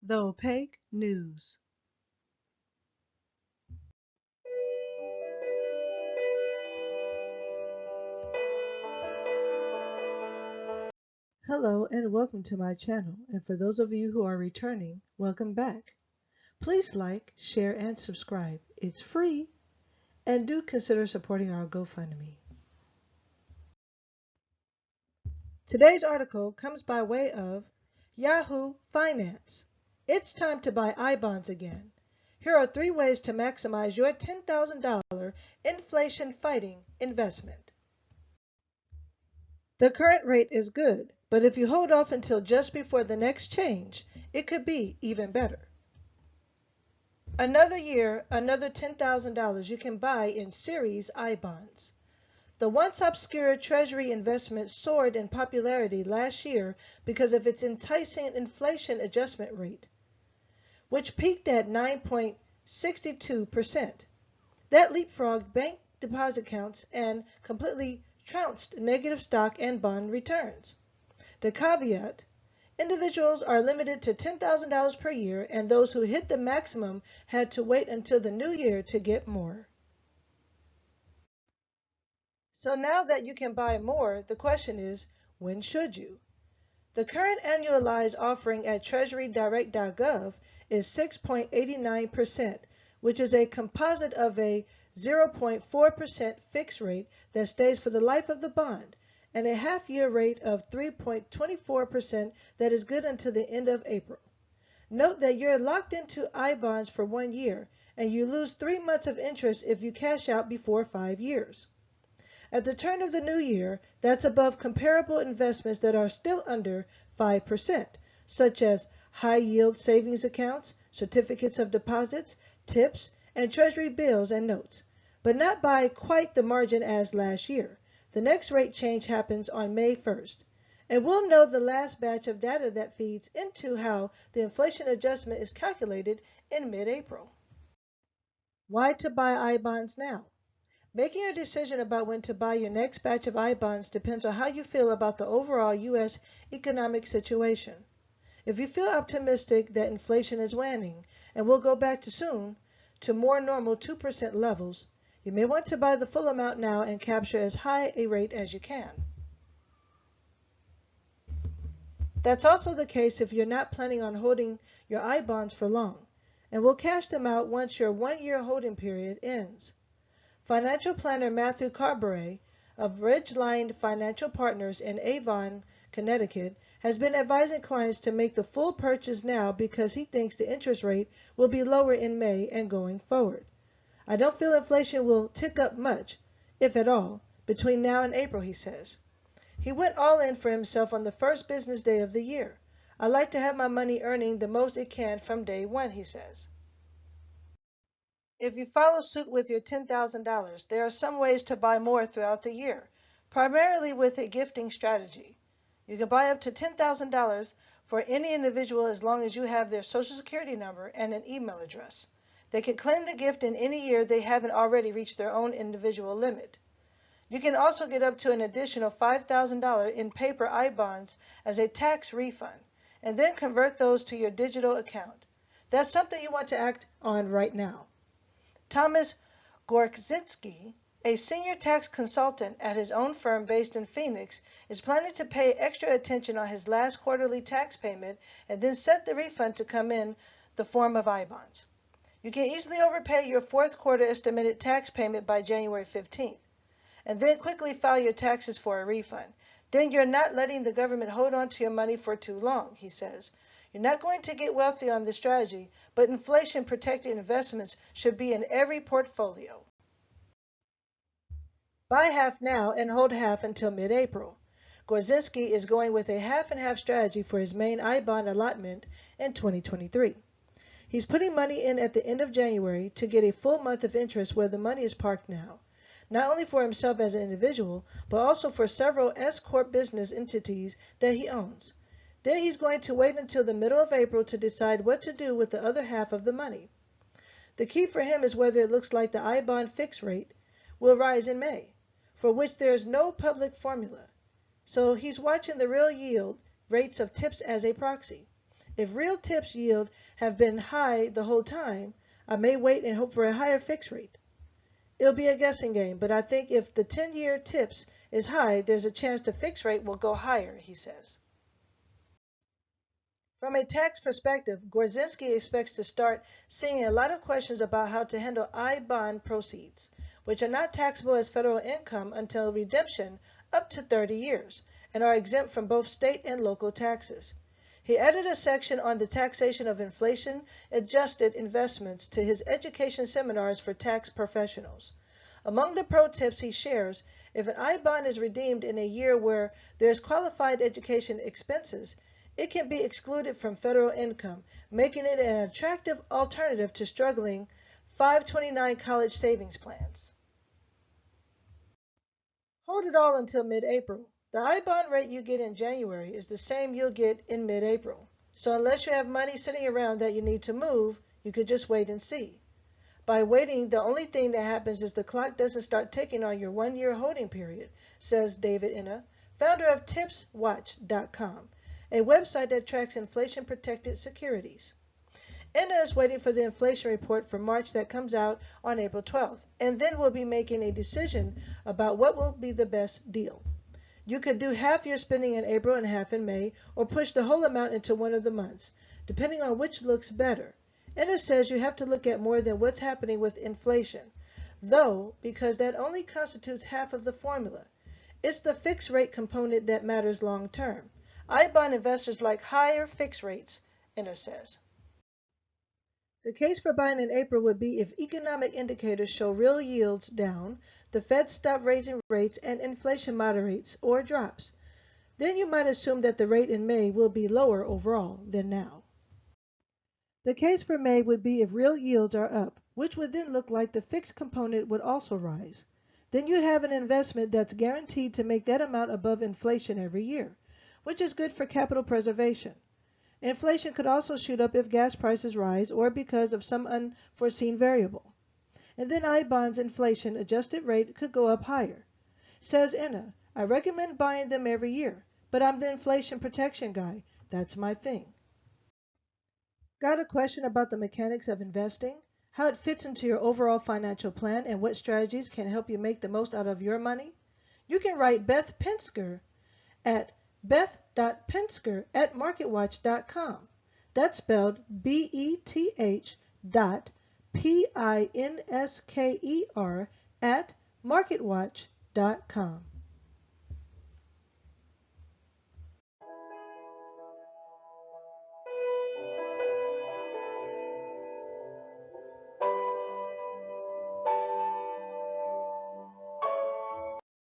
The Opaque News. Hello and welcome to my channel, and for those of you who are returning, welcome back. Please like, share, and subscribe. It's free, and do consider supporting our GoFundMe. Today's article comes by way of Yahoo Finance. It's time to buy I-bonds again. Here are 3 ways to maximize your $10,000 inflation-fighting investment. The current rate is good, but if you hold off until just before the next change, it could be even better. Another year, another $10,000 you can buy in Series I bonds. The once obscure Treasury investment soared in popularity last year because of its enticing inflation adjustment rate, which peaked at 9.62%. That leapfrogged bank deposit accounts and completely trounced negative stock and bond returns. The caveat: individuals are limited to $10,000 per year, and those who hit the maximum had to wait until the new year to get more. So now that you can buy more, the question is, when should you? The current annualized offering at treasurydirect.gov is 6.89%, which is a composite of a 0.4% fixed rate that stays for the life of the bond and a half-year rate of 3.24% that is good until the end of April. Note that you're locked into I-bonds for 1 year, and you lose 3 months of interest if you cash out before 5 years. At the turn of the new year, that's above comparable investments that are still under 5%, such as high-yield savings accounts, certificates of deposits, tips, and Treasury bills and notes, but not by quite the margin as last year. The next rate change happens on May 1st, and we'll know the last batch of data that feeds into how the inflation adjustment is calculated in mid-April. Why to buy I-bonds now? Making a decision about when to buy your next batch of I-bonds depends on how you feel about the overall U.S. economic situation. If you feel optimistic that inflation is waning and will go back soon to more normal 2% levels, you may want to buy the full amount now and capture as high a rate as you can. That's also the case if you're not planning on holding your I-bonds for long, and will cash them out once your 1-year holding period ends. Financial planner Matthew Carberry of Ridgeline Financial Partners in Avon, Connecticut, has been advising clients to make the full purchase now because he thinks the interest rate will be lower in May and going forward. I don't feel inflation will tick up much, if at all, between now and April, he says. He went all in for himself on the first business day of the year. I like to have my money earning the most it can from day one, he says. If you follow suit with your $10,000, there are some ways to buy more throughout the year, primarily with a gifting strategy. You can buy up to $10,000 for any individual as long as you have their social security number and an email address. They can claim the gift in any year they haven't already reached their own individual limit. You can also get up to an additional $5,000 in paper I-bonds as a tax refund, and then convert those to your digital account. That's something you want to act on right now. Thomas Gorczynski, a senior tax consultant at his own firm based in Phoenix, is planning to pay extra attention on his last quarterly tax payment and then set the refund to come in the form of I-bonds. You can easily overpay your 4th quarter estimated tax payment by January 15th, and then quickly file your taxes for a refund. Then you're not letting the government hold on to your money for too long, he says. You're not going to get wealthy on this strategy, but inflation-protected investments should be in every portfolio. Buy half now and hold half until mid-April. Gorczynski is going with a half-and-half strategy for his main I-bond allotment in 2023. He's putting money in at the end of January to get a full month of interest where the money is parked now, not only for himself as an individual, but also for several S-corp business entities that he owns. Then he's going to wait until the middle of April to decide what to do with the other half of the money. The key for him is whether it looks like the I-bond fixed rate will rise in May, for which there is no public formula. So he's watching the real yield rates of tips as a proxy. If real tips yield have been high the whole time, I may wait and hope for a higher fixed rate. It'll be a guessing game, but I think if the 10-year tips is high, there's a chance the fixed rate will go higher, he says. From a tax perspective, Gorzinski expects to start seeing a lot of questions about how to handle I-bond proceeds, which are not taxable as federal income until redemption up to 30 years and are exempt from both state and local taxes. He added a section on the taxation of inflation-adjusted investments to his education seminars for tax professionals. Among the pro tips he shares, if an I-bond is redeemed in a year where there is qualified education expenses, it can be excluded from federal income, making it an attractive alternative to struggling 529 college savings plans. Hold it all until mid-April. The I-bond rate you get in January is the same you'll get in mid-April. So unless you have money sitting around that you need to move, you could just wait and see. By waiting, the only thing that happens is the clock doesn't start ticking on your one-year holding period, says David Inna, founder of TipsWatch.com, a website that tracks inflation-protected securities. Inna is waiting for the inflation report for March that comes out on April 12th, and then will be making a decision about what will be the best deal. You could do half your spending in April and half in May, or push the whole amount into one of the months, depending on which looks better. Inna says you have to look at more than what's happening with inflation, though, because that only constitutes half of the formula. It's the fixed rate component that matters long term. I-bond investors like higher fixed rates, Inna says. The case for buying in April would be if economic indicators show real yields down, the Fed stops raising rates, and inflation moderates or drops. Then you might assume that the rate in May will be lower overall than now. The case for May would be if real yields are up, which would then look like the fixed component would also rise. Then you'd have an investment that's guaranteed to make that amount above inflation every year, which is good for capital preservation. Inflation could also shoot up if gas prices rise or because of some unforeseen variable. And then I-bonds inflation adjusted rate could go up higher. Says Inna, I recommend buying them every year, but I'm the inflation protection guy. That's my thing. Got a question about the mechanics of investing? How it fits into your overall financial plan and what strategies can help you make the most out of your money? You can write Beth Pinsker at beth.pinsker@marketwatch.com. That's spelled BETH.PINSKER at marketwatch.com.